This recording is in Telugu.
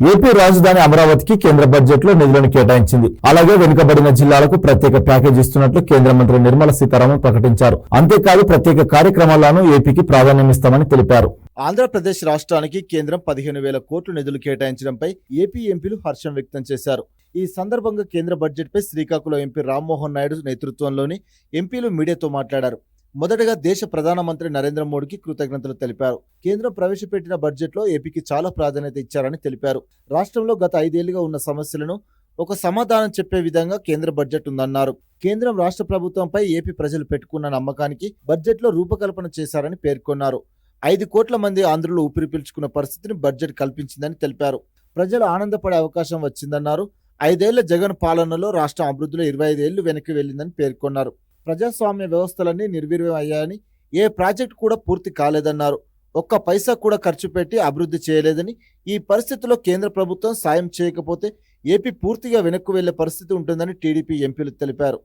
ఏపీ రాజధాని అమరావతికి కేంద్ర బడ్జెట్ లో నిధులను కేటాయించింది. అలాగే వెనుకబడిన జిల్లాలకు ప్రత్యేక ప్యాకేజ్ ఇస్తున్నట్లు కేంద్ర మంత్రి నిర్మలా సీతారామన్ ప్రకటించారు. అంతేకాదు ప్రత్యేక కార్యక్రమాలను ఏపీకి ప్రాధాన్యమిస్తామని తెలిపారు. ఆంధ్రప్రదేశ్ రాష్ట్రానికి కేంద్రం 15,000 కోట్లు నిధులు కేటాయించడంపై ఏపీ ఎంపీలు హర్షం వ్యక్తం చేశారు. ఈ సందర్భంగా కేంద్ర బడ్జెట్పై శ్రీకాకుళం ఎంపీ రామ్మోహన్ నాయుడు నేతృత్వంలోని ఎంపీలు మీడియాతో మాట్లాడారు. మొదటగా దేశ ప్రధానమంత్రి నరేంద్ర మోడీకి కృతజ్ఞతలు తెలిపారు. కేంద్రం ప్రవేశపెట్టిన బడ్జెట్లో ఏపీకి చాలా ప్రాధాన్యత ఇచ్చారని తెలిపారు. రాష్ట్రంలో గత 5 ఏళ్లుగా ఉన్న సమస్యలను ఒక సమాధానం చెప్పే విధంగా కేంద్ర బడ్జెట్ ఉందన్నారు. కేంద్రం రాష్ట్ర ప్రభుత్వంపై ఏపీ ప్రజలు పెట్టుకున్న నమ్మకానికి బడ్జెట్లో రూపకల్పన చేశారని పేర్కొన్నారు. 5 కోట్ల మంది ఆంధ్రులు ఊపిరి పీల్చుకున్న పరిస్థితిని బడ్జెట్ కల్పించిందని తెలిపారు. ప్రజలు ఆనందపడే అవకాశం వచ్చిందన్నారు. 5 ఏళ్ల జగన్ పాలనలో రాష్ట్రం అభివృద్ధిలో 25 ఏళ్లు వెనక్కి వెళ్లిందని పేర్కొన్నారు. ప్రజాస్వామ్య వ్యవస్థలన్నీ నిర్వీర్యం అయ్యాయని, ఏ ప్రాజెక్టు కూడా పూర్తి కాలేదన్నారు. ఒక్క పైసా కూడా ఖర్చు పెట్టి అభివృద్ధి చేయలేదని, ఈ పరిస్థితుల్లో కేంద్ర ప్రభుత్వం సాయం చేయకపోతే ఏపీ పూర్తిగా వెనక్కు వెళ్లే పరిస్థితి ఉంటుందని టీడీపీ ఎంపీలు తెలిపారు.